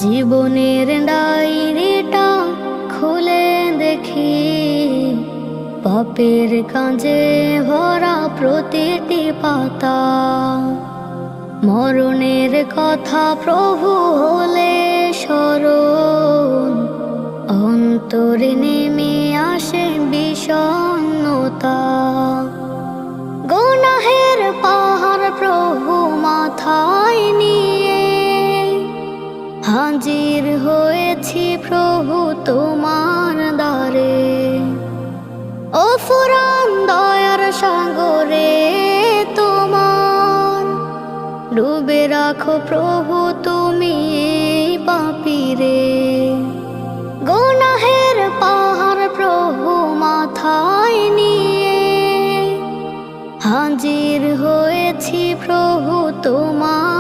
জীবনের ডায়েরিটা খুলে দেখি, পাপের কাঁজে ভরা প্রতিটি পাতা। মরণের কথা প্রভু হলে স্মরণ, অন্তরে নেমে আসে বিষণ্ণতা। গুনাহের পাহাড় প্রভু মাথায় নিয়ে হাজির হয়েছি প্রভু তোমার দ্বারে। ও ফুরান দয়ার সাগরে তোমার, ডুবে রাখো প্রভু তুমি এই পাপীরে। গুনাহের পাহাড় প্রভু মাথায় নিয়ে হাজির হয়েছি প্রভু তোমার